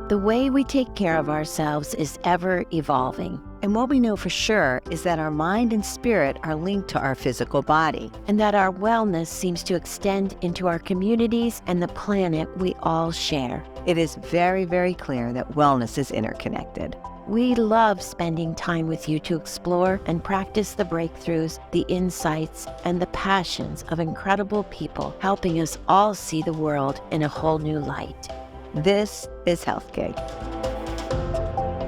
The way we take care of ourselves is ever evolving. And what we know for sure is that our mind and spirit are linked to our physical body. And that our wellness seems to extend into our communities and the planet we all share. It is very, very clear that wellness is interconnected. We love spending time with you to explore and practice the breakthroughs, the insights, and the passions of incredible people helping us all see the world in a whole new light. This is Health Gig.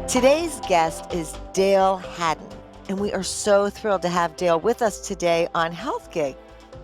Today's guest is Dale Haddon, and we are so thrilled to have Dale with us today on Health Gig.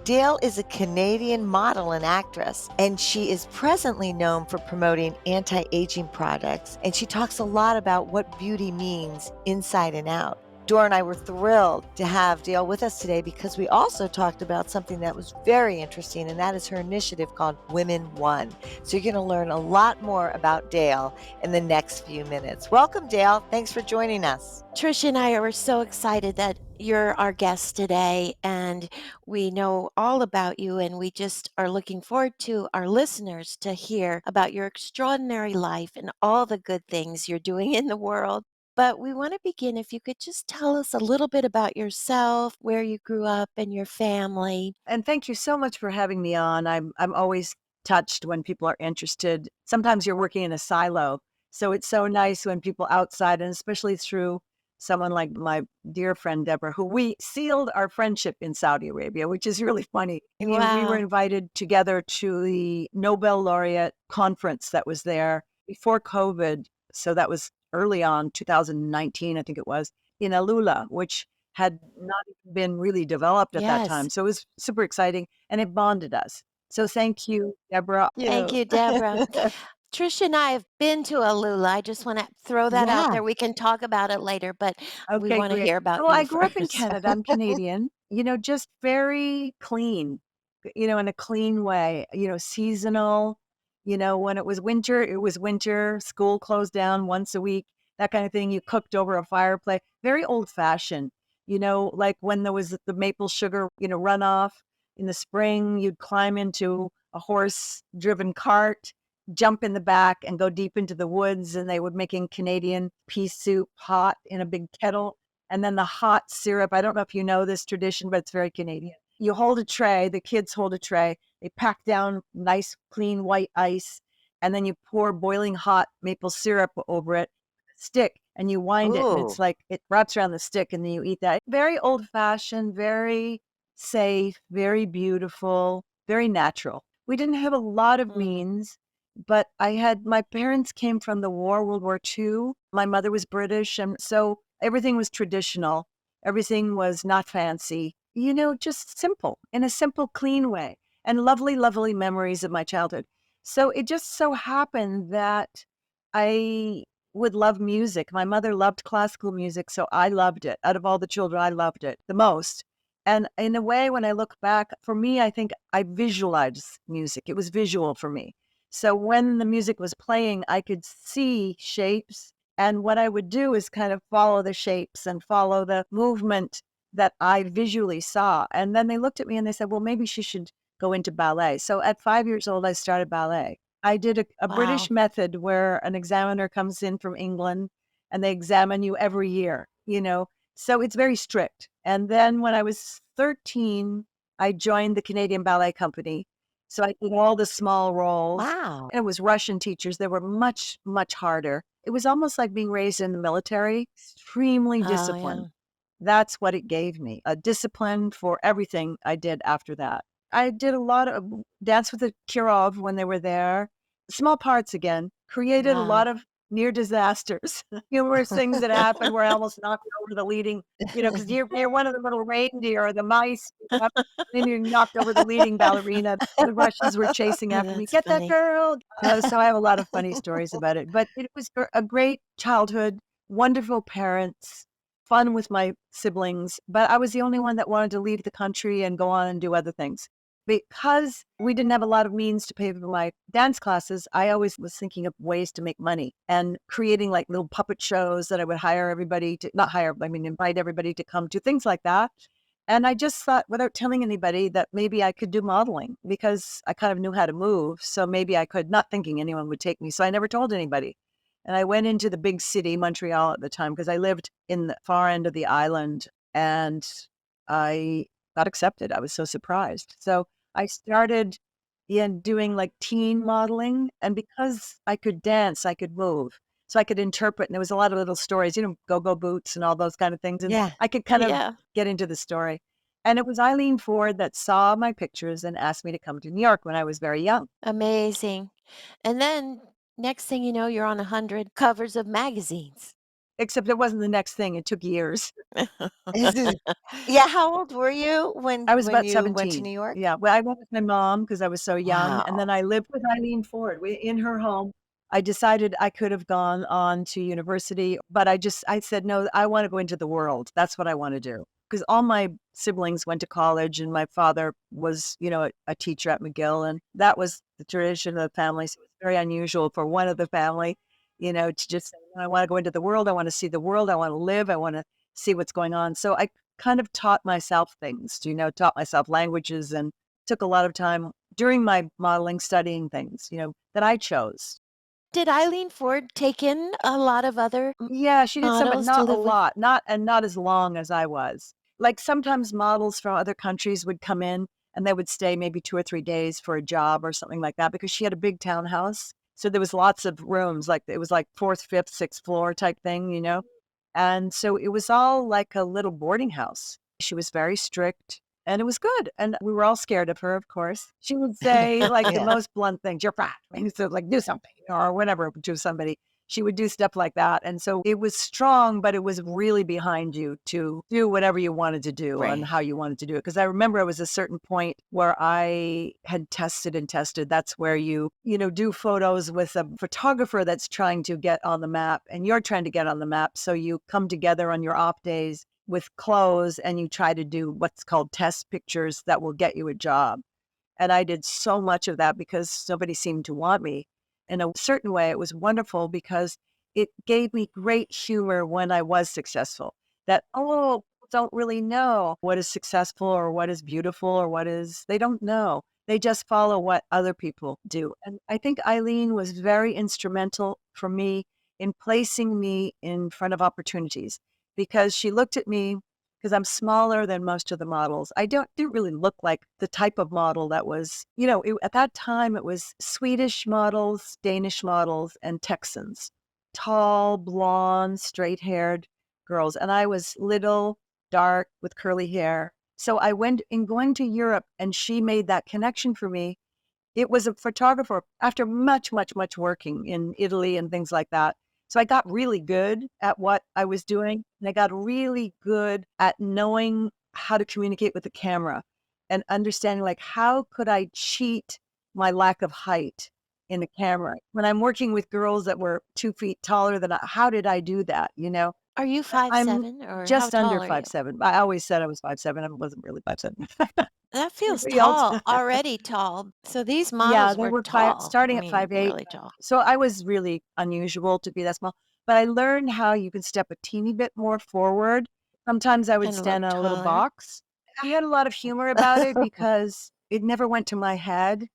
Dale is a Canadian model and actress, and she is presently known for promoting anti-aging products, and she talks a lot about what beauty means inside and out. Dora and I were thrilled to have Dale with us today because we also talked about something that was very interesting, and that is her initiative called Women One. So you're going to learn a lot more about Dale in the next few minutes. Welcome, Dale. Thanks for joining us. Tricia and I are so excited that you're our guest today, and we know all about you, and we just are looking forward to our listeners to hear about your extraordinary life and all the good things you're doing in the world. But we want to begin if you could just tell us a little bit about yourself, where you grew up and your family. And thank you so much for having me on. I'm always touched when people are interested. Sometimes you're working in a silo, so it's so nice when people outside, and especially through someone like my dear friend Deborah, who we sealed our friendship in Saudi Arabia, which is really funny. I mean, we were invited together to the Nobel laureate conference that was there before COVID. So that was early on, 2019, I think it was, in Alula, which had not even been really developed at that time. So it was super exciting, and it bonded us. So thank you, Deborah. Thank you, Deborah. Tricia and I have been to Alula. I just want to throw that out there. We can talk about it later, but we want to hear about Well, you I grew up in first. Canada. I'm Canadian, just very clean, in a clean way, seasonal. When it was winter, school closed down once a week, that kind of thing. You cooked over a fireplace, very old fashioned, like when there was the maple sugar, runoff in the spring, you'd climb into a horse driven cart, jump in the back and go deep into the woods, and they would making Canadian pea soup hot in a big kettle. And then the hot syrup. I don't know if you know this tradition, but it's very Canadian. You hold a tray, the kids hold a tray, they pack down nice, clean white ice, and then you pour boiling hot maple syrup over it, stick, and you wind it, and it's like it wraps around the stick, and then you eat that. Very old fashioned, very safe, very beautiful, very natural. We didn't have a lot of means, but my parents came from the war, World War II. My mother was British, and so everything was traditional. Everything was not fancy, just simple, in a simple, clean way, and lovely, lovely memories of my childhood. So it just so happened that I would love music. My mother loved classical music, so I loved it. Out of all the children, I loved it the most. And in a way, when I look back, for me, I think I visualized music. It was visual for me. So when the music was playing, I could see shapes. And what I would do is kind of follow the shapes and follow the movement that I visually saw. And then they looked at me and they said, well, maybe she should go into ballet. So at 5 years old, I started ballet. I did a British method where an examiner comes in from England and they examine you every year, so it's very strict. And then when I was 13, I joined the Canadian Ballet Company. So I did all the small roles. Wow. And it was Russian teachers. They were much, much harder. It was almost like being raised in the military, extremely disciplined. Yeah. That's what it gave me, a discipline for everything I did after that. I did a lot of Dance with the Kirov when they were there. Small parts again, created a lot of near disasters, humorous things that happened where I almost knocked over the leading, because you're one of the little reindeer or the mice, then you knocked over the leading ballerina. The Russians were chasing after me. Get that girl. So I have a lot of funny stories about it, but it was a great childhood, wonderful parents, fun with my siblings, but I was the only one that wanted to leave the country and go on and do other things. Because we didn't have a lot of means to pay for my dance classes, I always was thinking of ways to make money and creating like little puppet shows that I would hire everybody to, not hire, I mean, invite everybody to come to, things like that. And I just thought, without telling anybody, that maybe I could do modeling because I kind of knew how to move. So maybe I could, not thinking anyone would take me. So I never told anybody. And I went into the big city, Montreal at the time, because I lived in the far end of the island, and I got accepted. I was so surprised. So I started doing like teen modeling. And because I could dance, I could move. So I could interpret. And there was a lot of little stories, go-go boots and all those kind of things. And Yeah. I could kind of Yeah, get into the story. And it was Eileen Ford that saw my pictures and asked me to come to New York when I was very young. amazing. And then next thing you know, you're on 100 covers of magazines. Except it wasn't the next thing. It took years. Yeah, how old were you when I was about you went to 17. New York? Yeah, well, I went with my mom because I was so young, and Wow. then I lived with Eileen Ford. We in her home. I decided I could have gone on to university, but I said, "No, I wanna go into the world. That's what I wanna do." Because all my siblings went to college, and my father was, a teacher at McGill, and that was the tradition of the family, so it was very unusual for one of the family, to just say, "No, I wanna go into the world. I wanna see the world. I wanna live. I wanna see what's going on." So I kind of taught myself things, taught myself languages and took a lot of time during my modeling studying things, that I chose. Did Eileen Ford take in a lot of other Yeah, she did some, but models to not a live with? lot, not as long as I was. Like sometimes models from other countries would come in and they would stay maybe 2 or 3 days for a job or something like that because she had a big townhouse. So there was lots of rooms, like it was like 4th, 5th, 6th floor type thing. And so it was all like a little boarding house. She was very strict and it was good. And we were all scared of her, of course. She would say like the Yeah. most blunt things, you're fat. And so like do something or whatever to somebody. She would do stuff like that. And so it was strong, but it was really behind you to do whatever you wanted to do and Right. how you wanted to do it. Because I remember it was a certain point where I had tested and tested. That's where do photos with a photographer that's trying to get on the map and you're trying to get on the map. So you come together on your off days with clothes and you try to do what's called test pictures that will get you a job. And I did so much of that because nobody seemed to want me. In a certain way, it was wonderful because it gave me great humor when I was successful. That, oh, people don't really know what is successful or what is beautiful or they don't know. They just follow what other people do. And I think Eileen was very instrumental for me in placing me in front of opportunities because she looked at me because I'm smaller than most of the models. I didn't really look like the type of model that was, at that time it was Swedish models, Danish models, and Texans. Tall, blonde, straight-haired girls. And I was little, dark, with curly hair. So I went in going to Europe and she made that connection for me. It was a photographer after much, much, much working in Italy and things like that. So I got really good at what I was doing, and I got really good at knowing how to communicate with the camera and understanding, like, how could I cheat my lack of height in the camera? When I'm working with girls that were 2 feet taller than how did I do that, Are you I'm 5'7" or how just under tall are you? 5'7". I always said I was 5'7". I wasn't really 5'7". That feels Everybody else tall, already tall. So these Yeah, models they were were tall. I starting at mean, 5'8". really tall. So I was really unusual to be that small, but I learned how you can step a teeny bit more forward. Sometimes I would And look stand on a little taller. box. I had a lot of humor about it because it never went to my head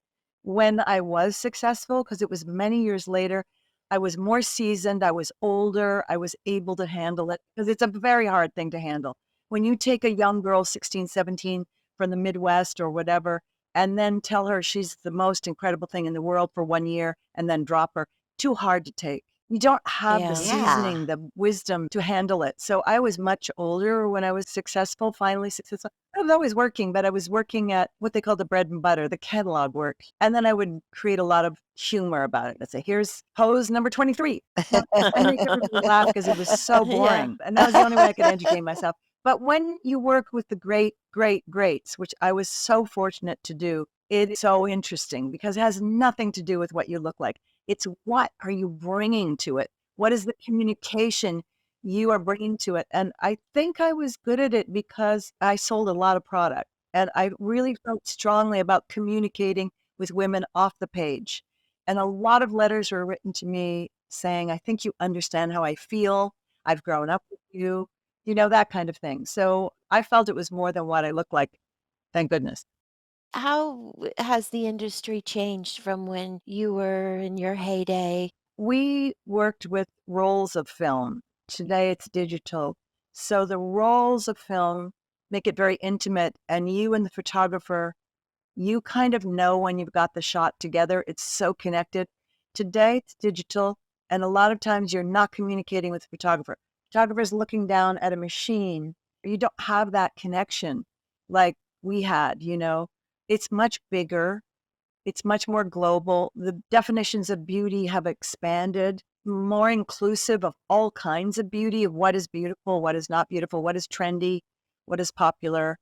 when I was successful, because it was many years later. I was more seasoned, I was older, I was able to handle it because it's a very hard thing to handle. When you take a young girl, 16, 17, from the Midwest or whatever, and then tell her she's the most incredible thing in the world for 1 year and then drop her. Too hard to take. You don't have the Yeah. Yeah. seasoning, the wisdom to handle it. So I was much older when I was successful, finally successful. I was always working, but I was working at what they call the bread and butter, the catalog work. And then I would create a lot of humor about it. I'd say, here's pose number 23. And make everybody laugh because it was so Yeah. boring. And that was the only way I could educate myself. But when you work with the great, great, greats, which I was so fortunate to do, it's so interesting because it has nothing to do with what you look like. It's what are you bringing to it? What is the communication you are bringing to it? And I think I was good at it because I sold a lot of product and I really felt strongly about communicating with women off the page. And a lot of letters were written to me saying, I think you understand how I feel. I've grown up with you, that kind of thing. So I felt it was more than what I looked like. Thank goodness. How has the industry changed from when you were in your heyday? We worked with rolls of film. Today it's digital. So the rolls of film make it very intimate, and you and the photographer, you kind of know when you've got the shot together. It's so connected. Today it's digital, and a lot of times you're not communicating with the photographer. Photographer's looking down at a machine. You don't have that connection like we had, you know. It's much bigger. It's much more global. The definitions of beauty have expanded, more inclusive of all kinds of beauty, of what is beautiful, what is not beautiful, what is trendy, what is popular,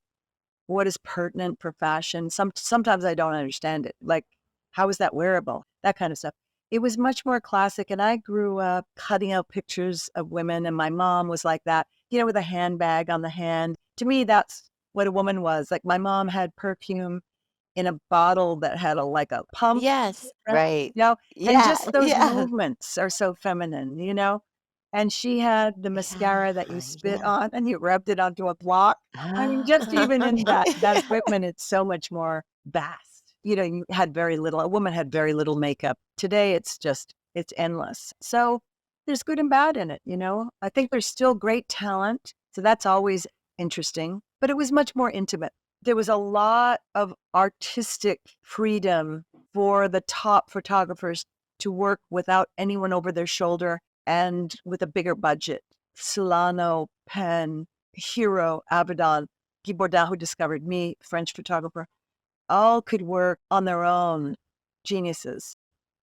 what is pertinent for fashion. Sometimes I don't understand it. Like, how is that wearable? That kind of stuff. It was much more classic. And I grew up cutting out pictures of women, and my mom was like that, you know, with a handbag on the hand. To me, that's what a woman was. Like, my mom had perfume in a bottle that had like a pump, Yes. right, Right. you know, and Yeah, just those yeah. movements are so feminine, you know? And she had the Yeah, mascara that you spit yeah. on and you rubbed it onto a block. I mean, just even in that equipment, it's so much more vast. You know, you had very little, a woman had very little makeup. Today, it's just, it's endless. So there's good and bad in it, you know? I think there's still great talent. So that's always interesting, but it was much more intimate. There was a lot of artistic freedom for the top photographers to work without anyone over their shoulder and with a bigger budget. Solano, Penn, Hero, Avedon, Guy Bourdin, who discovered me, French photographer, all could work on their own. Geniuses.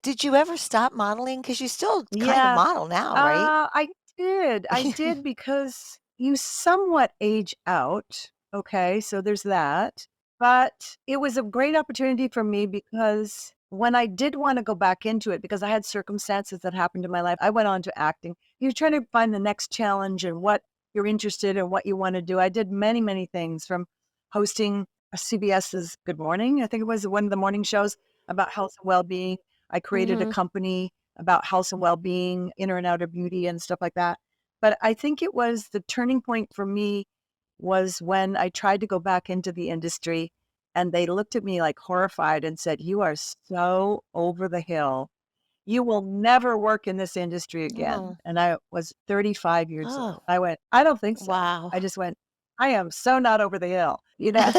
Did you ever stop modeling? Because you still kind of Yeah, model now, right? I did. I did because you somewhat age out. Okay, so there's that. But it was a great opportunity for me because when I did want to go back into it, because I had circumstances that happened in my life, I went on to acting. You're trying to find the next challenge and what you're interested in, what you want to do. I did many, many things from hosting CBS's Good Morning. I think it was one of the morning shows about health and well-being. I created a Mhm. company about health and well-being, inner and outer beauty and stuff like that. But I think it was the turning point for me was when I tried to go back into the industry and they looked at me like horrified and said, "You are so over the hill. You will never work in this industry again." Oh. And I was 35 years old. Oh, I went, "I don't think so." wow. I just went, "I am so not over the hill." You know,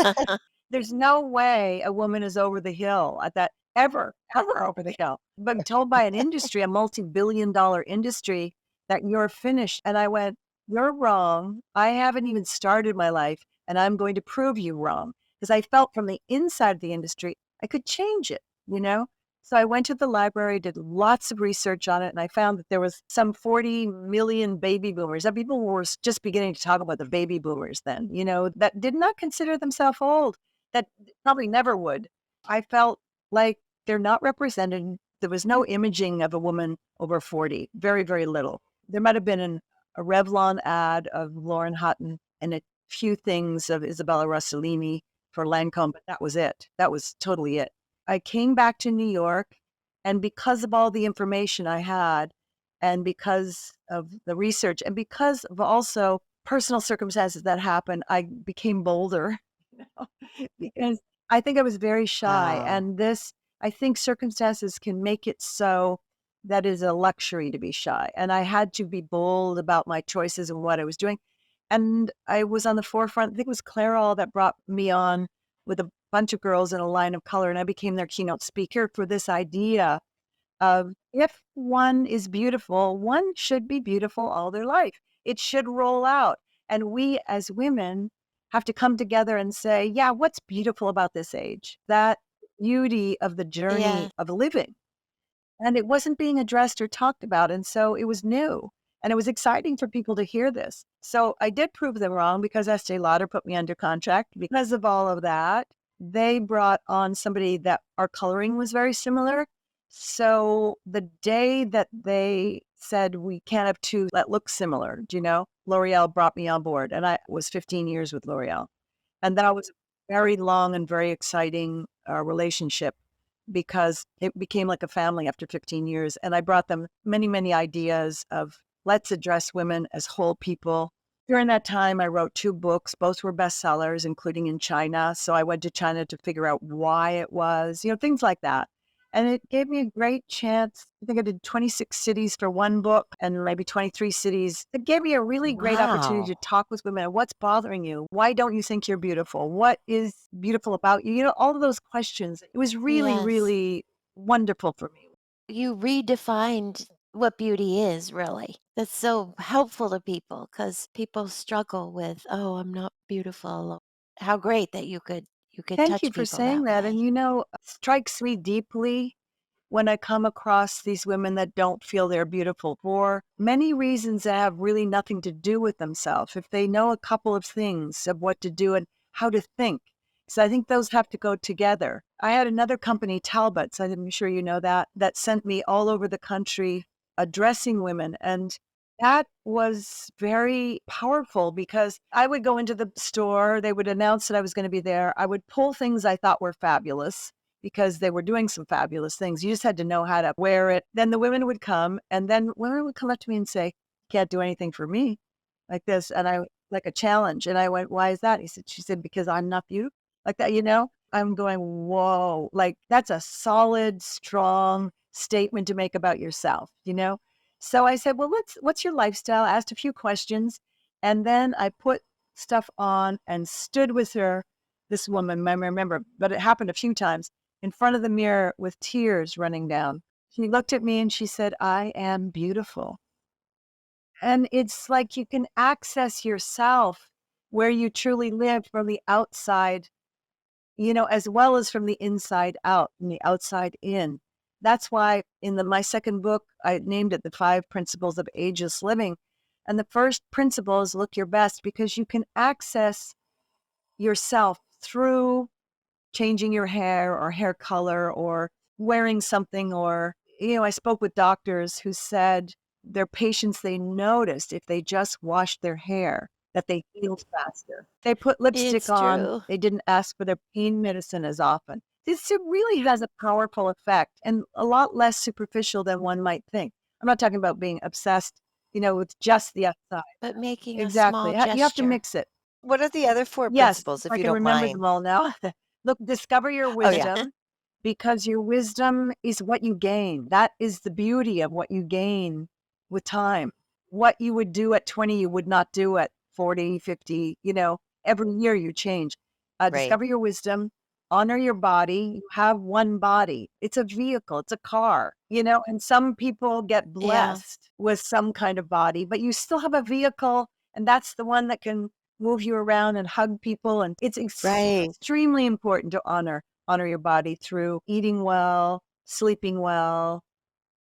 there's no way a woman is over the hill at that ever over the hill. But I'm told by an industry, a multi-billion-dollar industry, that you're finished. And I went, "You're wrong. I haven't even started my life, and I'm going to prove you wrong." Because I felt from the inside of the industry, I could change it, you know? So I went to the library, did lots of research on it, and I found that there was some 40 million baby boomers. That people were just beginning to talk about the baby boomers then, you know, that did not consider themselves old, that probably never would. I felt like they're not represented. There was no imaging of a woman over 40, very, very little. There might have been a Revlon ad of Lauren Hutton and a few things of Isabella Rossellini for Lancome, but that was it. That was totally it. I came back to New York, and because of all the information I had, and because of the research, and because of also personal circumstances that happened, I became bolder, you know, because I think I was very shy. Oh. And this, I think circumstances can make it so that is a luxury to be shy. And I had to be bold about my choices and what I was doing. And I was on the forefront. I think it was Clairol that brought me on with a bunch of girls in a line of color, and I became their keynote speaker for this idea of if one is beautiful, one should be beautiful all their life. It should roll out. And we as women have to come together and say, yeah, what's beautiful about this age? That beauty of the journey Yeah. of living. And it wasn't being addressed or talked about, and so it was new, and it was exciting for people to hear this. So I did prove them wrong because Estee Lauder put me under contract. Because of all of that, they brought on somebody that our coloring was very similar. So the day that they said we can't have two that look similar, do you know, L'Oreal brought me on board, and I was 15 years with L'Oreal. And that was a very long and very exciting relationship because it became like a family after 15 years. And I brought them many, many ideas of let's address women as whole people. During that time, I wrote two books. Both were bestsellers, including in China. So I went to China to figure out why it was, you know, things like that. And it gave me a great chance. I think I did 26 cities for one book and maybe 23 cities. It gave me a really great opportunity to Wow. talk with women. What's bothering you? Why don't you think you're beautiful? What is beautiful about you? You know, all of those questions. It was really, Yes. really wonderful for me. You redefined what beauty is, really. That's so helpful to people because people struggle with, "Oh, I'm not beautiful." How great that you could Thank you touch for people saying that that. And way. you know, it strikes me deeply when I come across these women that don't feel they're beautiful for many reasons that have really nothing to do with themselves. If they know a couple of things of what to do and how to think. So I think those have to go together. I had another company, Talbot's, I'm sure you know that, that sent me all over the country addressing women. And that was very powerful because I would go into the store, they would announce that I was going to be there. I would pull things I thought were fabulous because they were doing some fabulous things. You just had to know how to wear it. Then the women would come, and then women would come up to me and say, "Can't do anything for me like this." And I, like a challenge. And I went, "Why is that?" She said, "Because I'm not beautiful like that, you know?" I'm going, whoa, like that's a solid, strong statement to make about yourself, you know? So I said, "Well, what's your lifestyle?" Asked a few questions. And then I put stuff on and stood with her, this woman, I remember, but it happened a few times in front of the mirror with tears running down. She looked at me and she said, "I am beautiful." And it's like you can access yourself where you truly live from the outside, you know, as well as from the inside out and the outside in. That's why in my second book, I named it The Five Principles of Ageless Living. And the first principle is look your best because you can access yourself through changing your hair or hair color or wearing something or, you know, I spoke with doctors who said their patients, they noticed if they just washed their hair that they healed faster. They put lipstick It's on, true. they didn't ask for their pain medicine as often. This really has a powerful effect and a lot less superficial than one might think. I'm not talking about being obsessed, you know, with just the outside. But making a Exactly. small You have to gesture. mix it. What are the other 4 Yes, principles, if if I you can don't remember them mind? all now. Look, discover your Oh, yeah. wisdom because your wisdom is what you gain. That is the beauty of what you gain with time. What you would do at 20, you would not do at 40, 50, you know, every year you change. Right, Discover your wisdom, honor your body. You have one body. It's a vehicle, it's a car, you know, and some people get Yeah. blessed with some kind of body, but you still have a vehicle, and that's the one that can move you around and hug people. And it's right, extremely important to honor your body through eating well, sleeping well,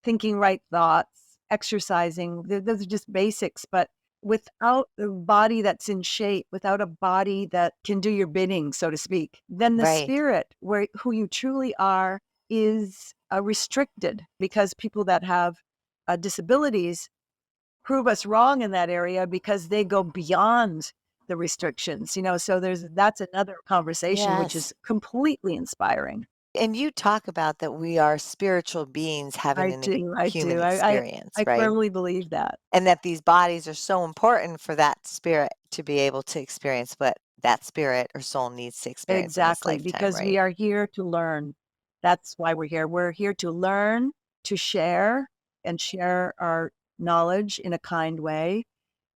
thinking right thoughts, exercising. Those are just basics. But without a body that's in shape, without a body that can do your bidding, so to speak, then the right, spirit, where who you truly are, is restricted because people that have disabilities prove us wrong in that area because they go beyond the restrictions, you know. So that's another conversation which is Yes. completely inspiring. and you talk about that we are spiritual beings having I an do, I human do. I experience, I right? firmly believe that. And that these bodies are so important for that spirit to be able to experience what that spirit or soul needs to experience in this Exactly, lifetime, because we right? are here to learn. That's why we're here. We're here to learn, to share, and share our knowledge in a kind way,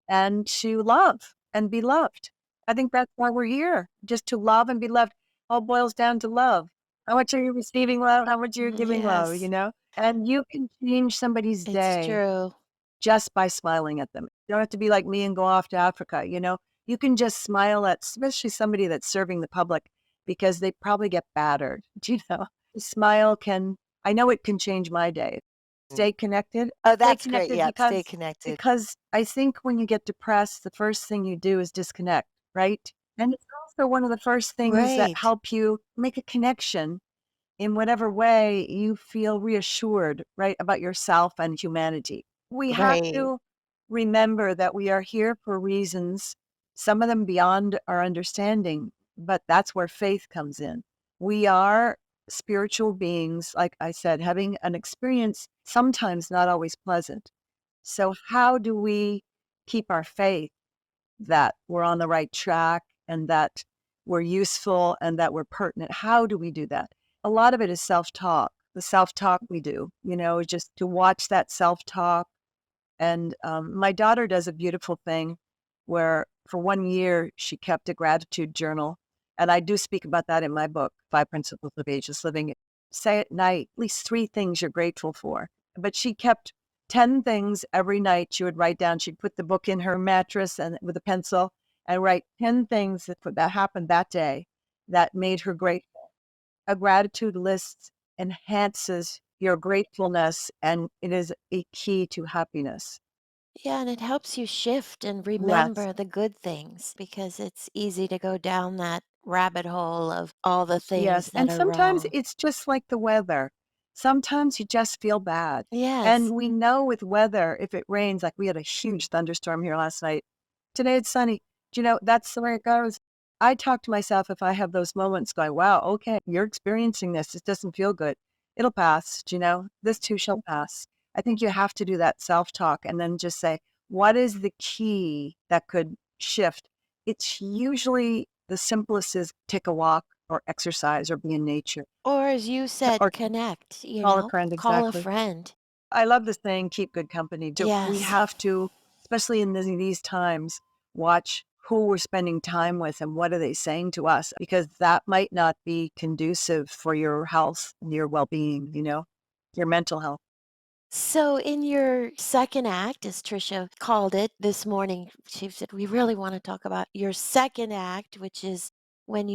and to love and be loved. I think that's why we're here, just to love and be loved. All boils down to love. How much are you receiving love? How much are you giving love, you Yes. know? And you can change somebody's It's day true. just by smiling at them. You don't have to be like me and go off to Africa, you know? You can just smile at especially somebody that's serving the public because they probably get battered, do you know? A smile can I know it can change my day. Mm. Stay connected. Oh, Stay that's great. connected Yep, stay connected. because I think when you get depressed, the first thing you do is disconnect, right? And it's also one of the first things that Right, help you make a connection in whatever way you feel reassured, right, about yourself and humanity. We have right, to remember that we are here for reasons, some of them beyond our understanding, but that's where faith comes in. We are spiritual beings, like I said, having an experience, sometimes not always pleasant. So, how do we keep our faith that we're on the right track and that we're useful and that we're pertinent? How do we do that? A lot of it is self talk. the self-talk we do, just to watch that self-talk. And my daughter does a beautiful thing where for 1 year she kept a gratitude journal. And I do speak about that in my book, Five Principles of Ageless Living. Say at night, at least 3 things you're grateful for. But she kept 10 things every night she would write down. She'd put the book in her mattress and with a pencil and write 10 things that happened that day that made her grateful. A gratitude list enhances your gratefulness, and it is a key to happiness. Yeah, and it helps you shift and Yes. remember the good things because it's easy to go down that rabbit hole of all the Yes, things that and are sometimes wrong. it's just like the weather. Sometimes you just feel bad. Yes. And we know with weather, if it rains, like we had a huge thunderstorm here last night. Today it's sunny. Do you know, that's the way it goes. I talk to myself if I have those moments going, wow, okay, you're experiencing this. It doesn't feel good. It'll pass. Do you know, this too shall pass. I think you have to do that self talk and then just say, what is the key that could shift? It's usually the simplest is take a walk or exercise or be in nature Or as you or said, connect, call a friend. call a Exactly. friend. I love the saying, keep good company. We Yes. have to, especially in these times, watch who we're spending time with and what are they saying to us, because that might not be conducive for your health and your well-being, your mental health. So, in your second act, as Tricia called it this morning, she said, we really want to talk about your second act, which is when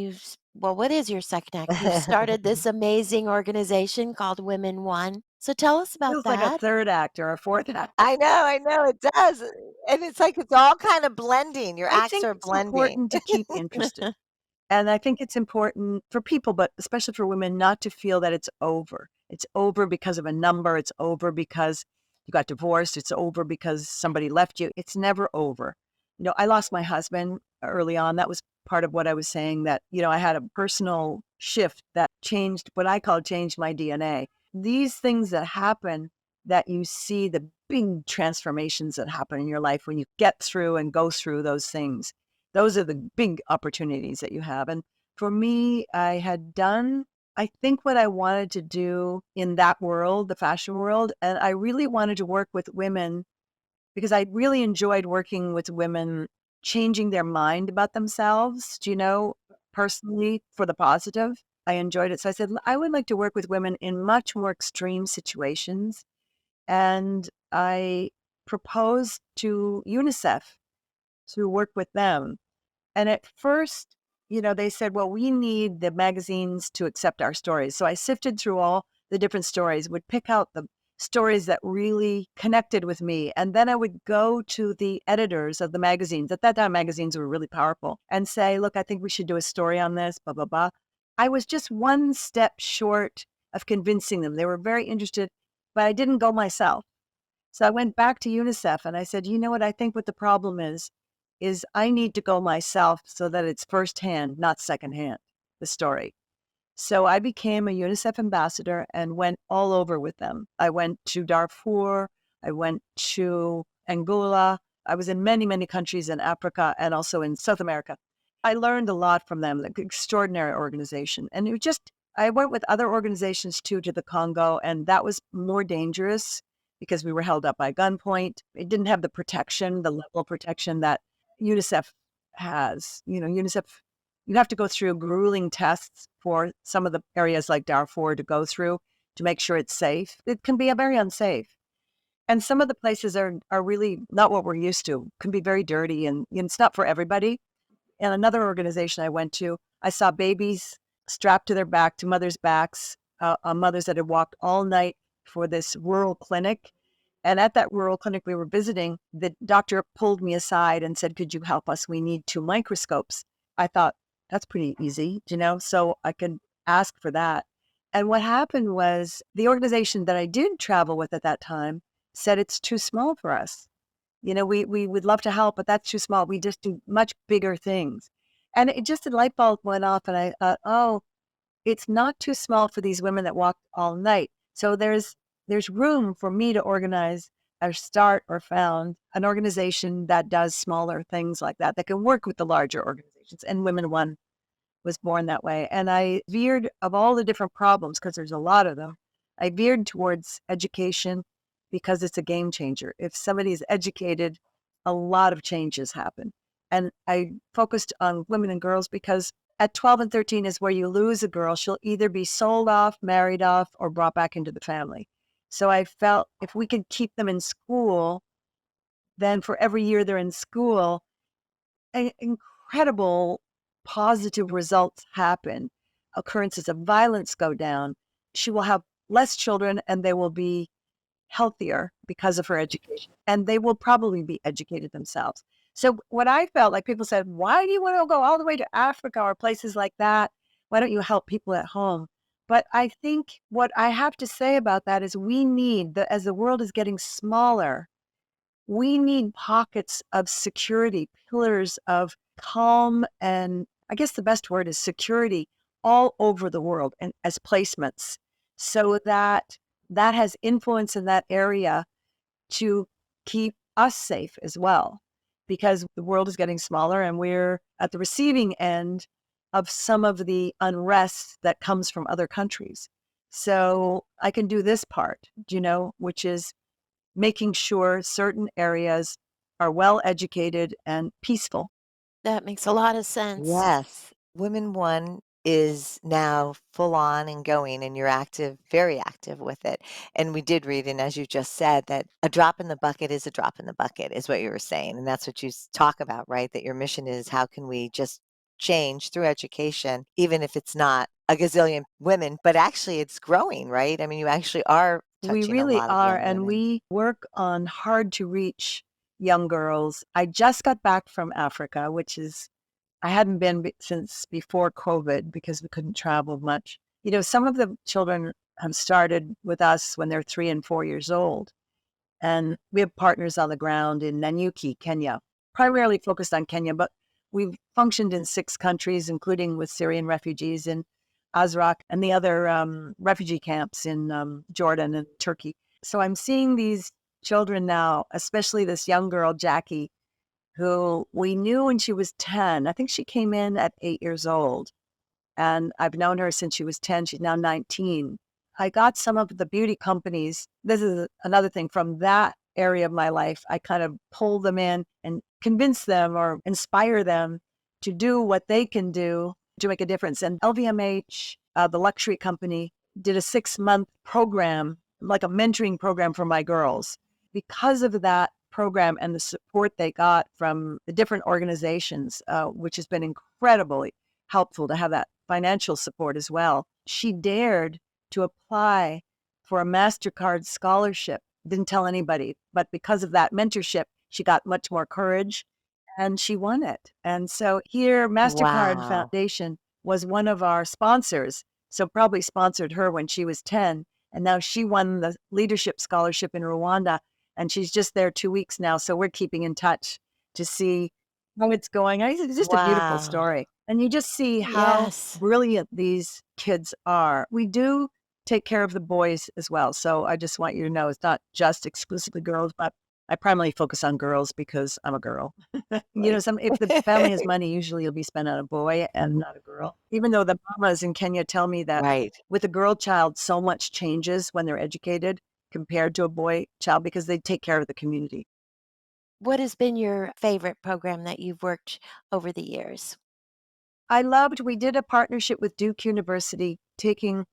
well, what is your second act? You've started this amazing organization called Women One. So, tell us about Feels like a that. third act or a fourth act. I know, it does. And it's like it's all kind of blending. Your I acts think are it's blending. important to keep interested. And I think it's important for people, but especially for women, not to feel that it's over. It's over because of a number. It's over because you got divorced. It's over because somebody left you. It's never over. I lost my husband early on. That was part of what I was saying, that, I had a personal shift that changed what I call changed my DNA. These things that happen, that you see the big transformations that happen in your life when you get through and go through those things, those are the big opportunities that you have. And for me, I had done, I think, what I wanted to do in that world, the fashion world. And I really wanted to work with women because I really enjoyed working with women, changing their mind about themselves, personally for the positive. I enjoyed it. So I said, I would like to work with women in much more extreme situations. And I proposed to UNICEF to work with them. And at first, they said, well, we need the magazines to accept our stories. So I sifted through all the different stories, would pick out the stories that really connected with me. And then I would go to the editors of the magazines. At that time, magazines were really powerful, and say, look, I think we should do a story on this, blah, blah, blah. I was just one step short of convincing them. They were very interested, but I didn't go myself. So I went back to UNICEF and I said, you know what I think what the problem is I need to go myself so that it's firsthand, not secondhand, the story. So I became a UNICEF ambassador and went all over with them. I went to Darfur, I went to Angola. I was in many, many countries in Africa and also in South America. I learned a lot from them, like extraordinary organization. And I went with other organizations too to the Congo, and that was more dangerous because we were held up by gunpoint. It didn't have the protection, the level of protection that UNICEF has. UNICEF, you have to go through grueling tests for some of the areas like Darfur to go through to make sure it's safe. It can be very unsafe. And some of the places are really not what we're used to, can be very dirty, and it's not for everybody. And another organization I went to, I saw babies strapped to their back, to mothers' backs, mothers that had walked all night for this rural clinic. And at that rural clinic we were visiting, the doctor pulled me aside and said, could you help us? We need 2 microscopes. I thought, that's pretty easy, so I could ask for that. And what happened was the organization that I did travel with at that time said it's too small for us. We would love to help, but that's too small. We just do much bigger things. And it just a light bulb went off, and I thought, oh, it's not too small for these women that walked all night. So there's room for me to organize or start or found an organization that does smaller things like that can work with the larger organizations. And Women One was born that way. And I veered of all the different problems, because there's a lot of them. I veered towards education because it's a game changer. If somebody is educated, a lot of changes happen. And I focused on women and girls because at 12 and 13 is where you lose a girl. She'll either be sold off, married off, or brought back into the family. So I felt if we could keep them in school, then for every year they're in school, incredible positive results happen. Occurrences of violence go down. She will have less children and they will be healthier because of her education. And they will probably be educated themselves. So, what I felt like people said, why do you want to go all the way to Africa or places like that? Why don't you help people at home? But I think what I have to say about that is we need, as the world is getting smaller, we need pockets of security, pillars of calm, and I guess the best word is security all over the world and as placements so that that has influence in that area to keep us safe as well because the world is getting smaller and we're at the receiving end of some of the unrest that comes from other countries. So I can do this part, which is making sure certain areas are well educated and peaceful. That makes a lot of sense. Yes. Women One is now full on and going, and you're active, very active with it. And we did read, and as you just said, that a drop in the bucket is a drop in the bucket, is what you were saying. And that's what you talk about, right? That your mission is how can we just change through education, even if it's not a gazillion women, but actually it's growing, right? I mean, you actually are We touching a really lot of are, young and women. we work on hard to reach young girls. I just got back from Africa, which is, I hadn't been since before COVID because we couldn't travel much. Some of the children have started with us when they're 3 and 4 years old. And we have partners on the ground in Nanyuki, Kenya, primarily focused on Kenya, but we've functioned in 6 countries, including with Syrian refugees in Azraq and the other refugee camps in Jordan and Turkey. So I'm seeing these children now, especially this young girl, Jackie, who we knew when she was 10. I think she came in at 8 years old. And I've known her since she was 10. She's now 19. I got some of the beauty companies. This is another thing from that area of my life. I kind of pull them in and convince them or inspire them to do what they can do to make a difference. And LVMH, the luxury company, did a 6-month program, like a mentoring program for my girls. Because of that program and the support they got from the different organizations, which has been incredibly helpful to have that financial support as well. She dared to apply for a MasterCard scholarship. Didn't tell anybody, but because of that mentorship, she got much more courage and she won it. And so here, MasterCard Wow. Foundation was one of our sponsors. So probably sponsored her when she was 10. And now she won the leadership scholarship in Rwanda. And she's just there 2 weeks now. So we're keeping in touch to see how it's going. It's just a beautiful Wow. story. And you just see how Yes. brilliant these kids are. We do take care of the boys as well. So I just want you to know it's not just exclusively girls, but I primarily focus on girls because I'm a girl. Right. If the family has money, usually it'll be spent on a boy and not a girl. Even though the mamas in Kenya tell me that Right. with a girl child, so much changes when they're educated compared to a boy child because they take care of the community. What has been your favorite program that you've worked over the years? We did a partnership with Duke University, taking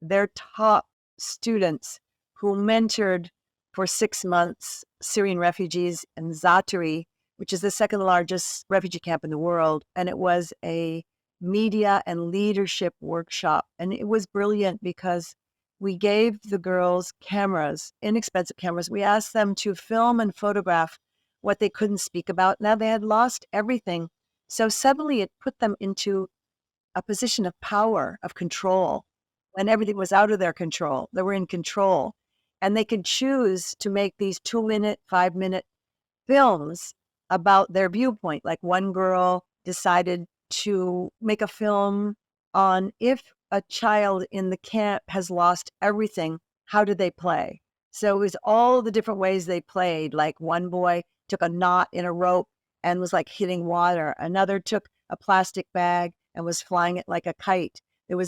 their top students who mentored for 6 months Syrian refugees in Zatari, which is the second largest refugee camp in the world. And it was a media and leadership workshop. And it was brilliant because we gave the girls cameras, inexpensive cameras. We asked them to film and photograph what they couldn't speak about. Now they had lost everything, so suddenly it put them into a position of power, of control, when everything was out of their control. They were in control. And they could choose to make these 2-minute, 5-minute films about their viewpoint. Like one girl decided to make a film on if a child in the camp has lost everything, how do they play? So it was all the different ways they played. Like one boy took a knot in a rope and was like hitting water. Another took a plastic bag and was flying it like a kite.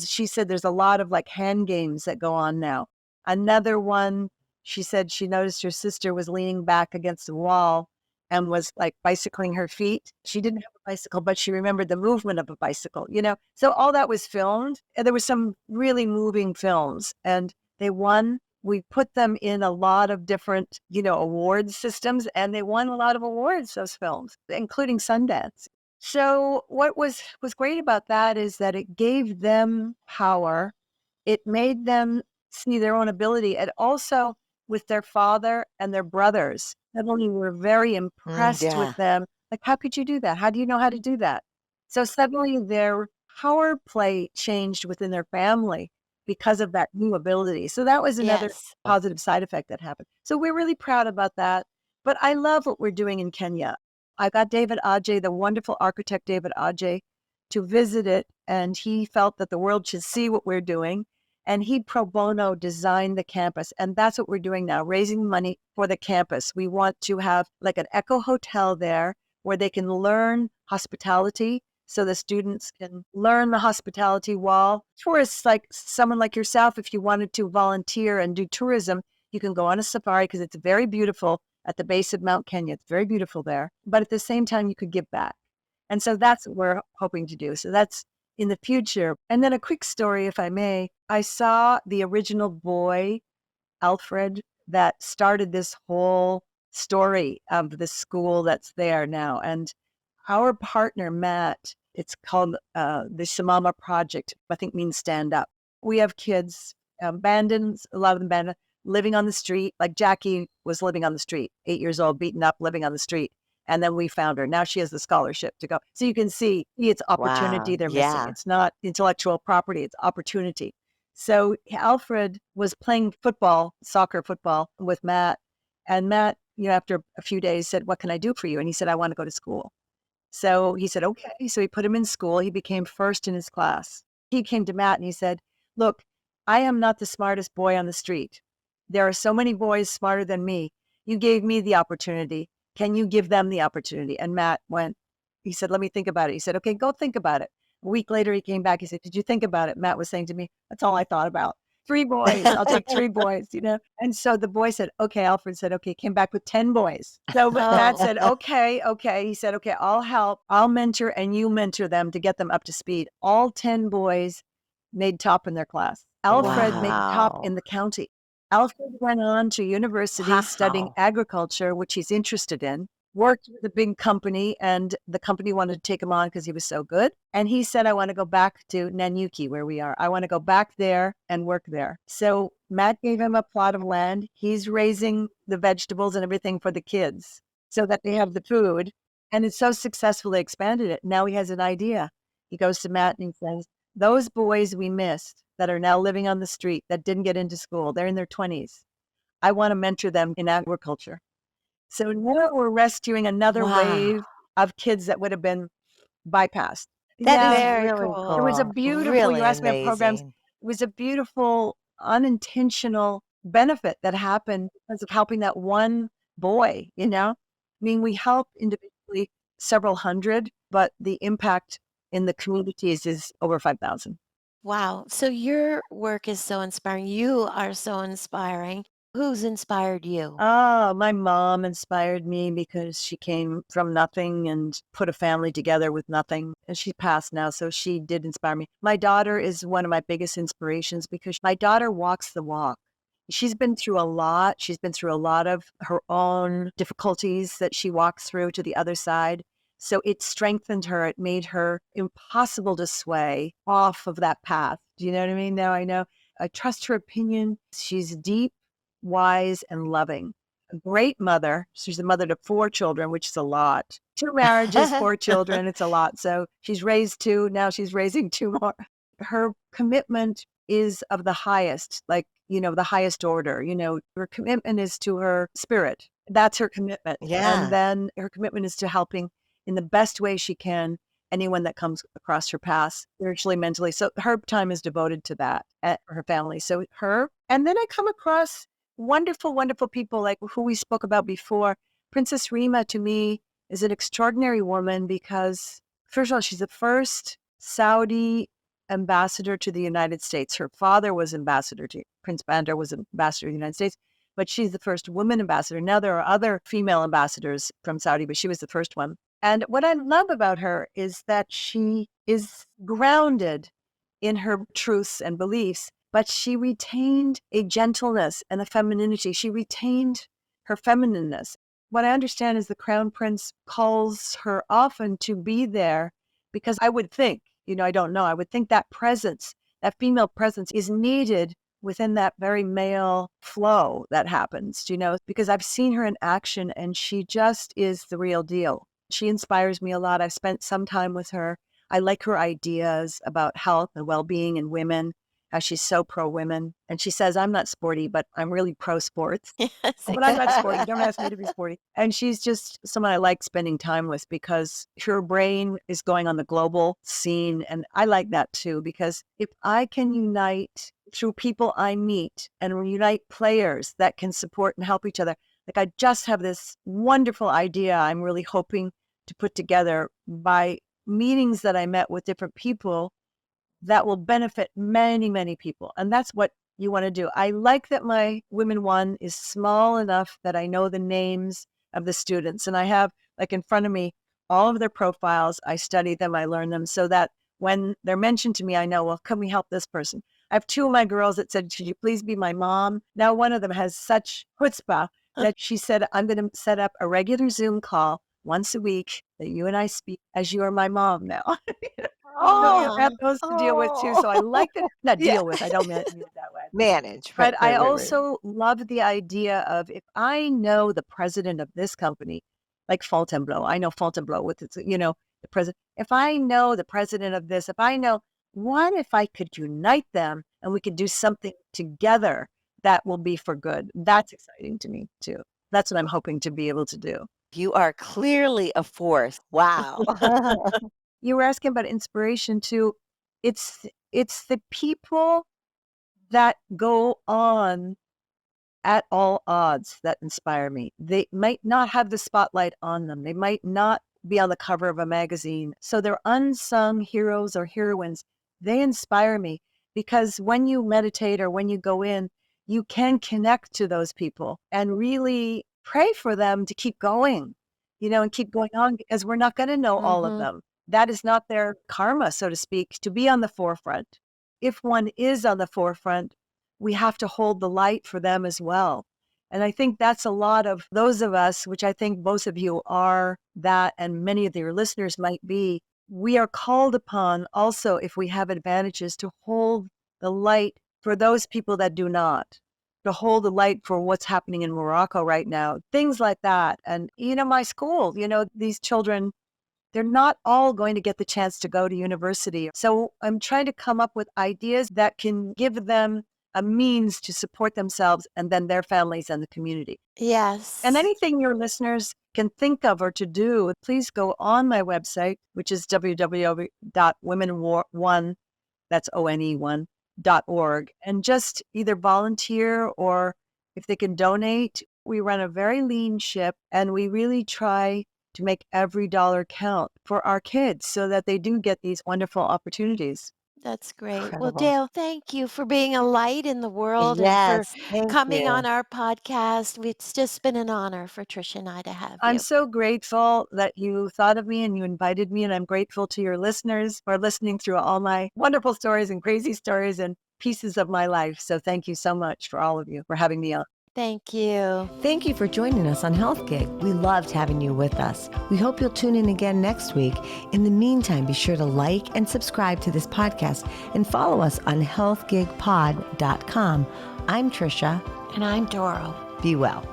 She said there's a lot of like hand games that go on now. Another one, she said she noticed her sister was leaning back against the wall and was like bicycling her feet. She didn't have a bicycle, but she remembered the movement of a bicycle, you know? So all that was filmed. And there were some really moving films and they won. We put them in a lot of different, you know, award systems and they won a lot of awards, those films, including Sundance. So what was great about that is that it gave them power. It made them see their own ability and also with their father and their brothers. Suddenly we were very impressed with Yeah. them. Like, how could you do that? How do you know how to do that? So suddenly their power play changed within their family because of that new ability. So that was another Yes. positive side effect that happened. So we're really proud about that. But I love what we're doing in Kenya. I got David Ajay, the wonderful architect David Ajay, to visit it, and he felt that the world should see what we're doing. And he pro bono designed the campus. And that's what we're doing now, raising money for the campus. We want to have like an eco hotel there where they can learn hospitality. So the students can learn the hospitality while tourists, like someone like yourself, if you wanted to volunteer and do tourism, you can go on a safari because it's very beautiful at the base of Mount Kenya. It's very beautiful there. But at the same time, you could give back. And so that's what we're hoping to do. So that's in the future. And then a quick story, if I may. I saw the original boy, Alfred, that started this whole story of the school that's there now. And our partner, Matt, it's called the Shamama Project, I think means stand up. We have kids, abandoned, a lot of them abandoned, living on the street. Like Jackie was living on the street, 8 years old, beaten up, living on the street. And then we found her. Now she has the scholarship to go. So you can see it's opportunity Wow. they're missing. Yeah. It's not intellectual property, it's opportunity. So Alfred was playing football, soccer football with Matt. And Matt, you know, after a few days said, "What can I do for you?" And he said, "I want to go to school." So he said, "Okay." So he put him in school. He became first in his class. He came to Matt and he said, "Look, I am not the smartest boy on the street. There are so many boys smarter than me. You gave me the opportunity. Can you give them the opportunity?" And Matt went, he said, "Let me think about it." He said, "Okay, go think about it." A week later, he came back. He said, "Did you think about it?" Matt was saying to me, "That's all I thought about. 3 boys. I'll take 3 boys, you know?" And so the boy said, "Okay." Alfred said, "Okay." Came back with 10 boys. So Matt Oh, said, "Okay, okay." He said, "Okay, I'll help. I'll mentor and you mentor them to get them up to speed." All 10 boys made top in their class. Alfred made top Wow. in the county. Alfred went on to university studying Wow. agriculture, which he's interested in, worked with a big company, and the company wanted to take him on because he was so good. And he said, "I want to go back to Nanyuki, where we are. I want to go back there and work there." So Matt gave him a plot of land. He's raising the vegetables and everything for the kids so that they have the food. And it's so successful, they expanded it. Now he has an idea. He goes to Matt and he says, "Those boys we missed that are now living on the street that didn't get into school, they're in their 20s. I want to mentor them in agriculture." So now we're rescuing another Wow. wave of kids that would have been bypassed. That is Yeah, very really cool. it was a cool. beautiful, you Really asked me about programs. amazing. It was a beautiful, unintentional benefit that happened because of helping that one boy, you know? I mean, we help individually several hundred, but the impact in the communities is over 5,000. Wow. So your work is so inspiring. You are so inspiring. Who's inspired you? Oh, my mom inspired me because she came from nothing and put a family together with nothing. And she passed now, so she did inspire me. My daughter is one of my biggest inspirations because my daughter walks the walk. She's been through a lot. She's been through a lot of her own difficulties that she walks through to the other side. So it strengthened her. It made her impossible to sway off of that path. Do you know what I mean? Now I know. I trust her opinion. She's deep, wise, and loving. A great mother. She's a mother to 4 children, which is a lot. 2 marriages, 4 children, it's a lot. So she's raised 2. Now she's raising 2 more. Her commitment is of the highest, like, you know, the highest order. You know, her commitment is to her spirit. That's her commitment. And Yeah. then her commitment is to helping in the best way she can anyone that comes across her path, spiritually, mentally. So her time is devoted to that, her family. So her, and then I come across wonderful, wonderful people like who we spoke about before. Princess Rima to me is an extraordinary woman because, first of all, she's the first Saudi ambassador to the United States. Her father was ambassador to Prince Bandar was ambassador to the United States, but she's the first woman ambassador. Now there are other female ambassadors from Saudi, but she was the first one. And what I love about her is that she is grounded in her truths and beliefs, but she retained a gentleness and a femininity. She retained her feminineness. What I understand is the Crown Prince calls her often to be there because I would think, I don't know, I would think that presence, that female presence is needed within that very male flow that happens, because I've seen her in action and she just is the real deal. She inspires me a lot. I've spent some time with her. I like her ideas about health and well-being in women, how she's so pro-women. And she says, I'm not sporty, but I'm really pro-sports. Yes, But I'm not sporty. exactly. Don't ask me to be sporty. And she's just someone I like spending time with because her brain is going on the global scene. And I like that too, because if I can unite through people I meet and unite players that can support and help each other, like I just have this wonderful idea I'm really hoping to put together by meetings that I met with different people that will benefit many, many people. And that's what you want to do. I like that my Women One is small enough that I know the names of the students. And I have, like, in front of me, all of their profiles. I study them, I learn them so that when they're mentioned to me, I know, well, can we help this person? I have two of my girls that said, should you please be my mom? Now, one of them has such chutzpah that she said, I'm going to set up a regular Zoom call once a week that you and I speak as you are my mom now. So you have Oh, those to deal with too. So I oh, like that, not yeah. deal with, I don't mean it that way. Manage. But Right, I right, right, right. also love the idea of if I know the president of this company, like Fontainebleau, I know Fontainebleau with its, the president. If I know the president of this, if I know, what if I could unite them and we could do something together that will be for good? That's exciting to me too. That's what I'm hoping to be able to do. You are clearly a force. Wow. You were asking about inspiration too. It's the people that go on at all odds that inspire me. They might not have the spotlight on them. They might not be on the cover of a magazine. So they're unsung heroes or heroines. They inspire me because when you meditate or when you go in, you can connect to those people and really pray for them to keep going, and keep going on because we're not going to know all of Hmm. them. That is not their karma, so to speak, to be on the forefront. If one is on the forefront, we have to hold the light for them as well. And I think that's a lot of those of us, which I think most of you are that, and many of your listeners might be, we are called upon also, if we have advantages, to hold the light for those people that do not, to hold the light for what's happening in Morocco right now, things like that. And, my school, these children, they're not all going to get the chance to go to university. So I'm trying to come up with ideas that can give them a means to support themselves and then their families and the community. And Yes, anything your listeners can think of or to do, please go on my website, which is www.women1, that's one.org, and just either volunteer or if they can donate. We run a very lean ship and we really try to make every dollar count for our kids so that they do get these wonderful opportunities. that's great. Well, Incredible. Dale, thank you for being a light in the world and for Yes, thank coming on you. our podcast. It's just been an honor for Tricia and I to have I'm you. so grateful that you thought of me and you invited me, and I'm grateful to your listeners for listening through all my wonderful stories and crazy stories and pieces of my life. So thank you so much for all of you for having me on. Thank you. Thank you for joining us on Health Gig. We loved having you with us. We hope you'll tune in again next week. In the meantime, be sure to like and subscribe to this podcast and follow us on healthgigpod.com. I'm Tricia. And I'm Doro. Be well.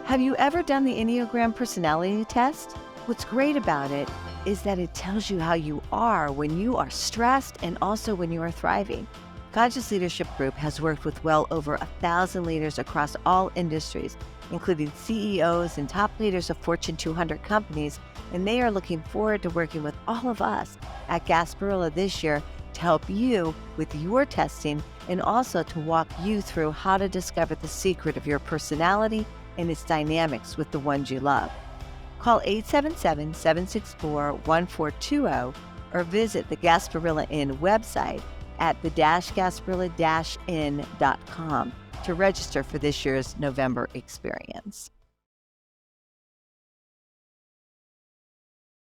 Have you ever done the Enneagram personality test? What's great about it is that it tells you how you are when you are stressed and also when you are thriving. Conscious Leadership Group has worked with well over 1,000 leaders across all industries, including CEOs and top leaders of Fortune 200 companies, and they are looking forward to working with all of us at Gasparilla this year to help you with your testing and also to walk you through how to discover the secret of your personality and its dynamics with the ones you love. Call 877-764-1420 or visit the Gasparilla Inn website at the-gasparilla-inn.com to register for this year's November experience.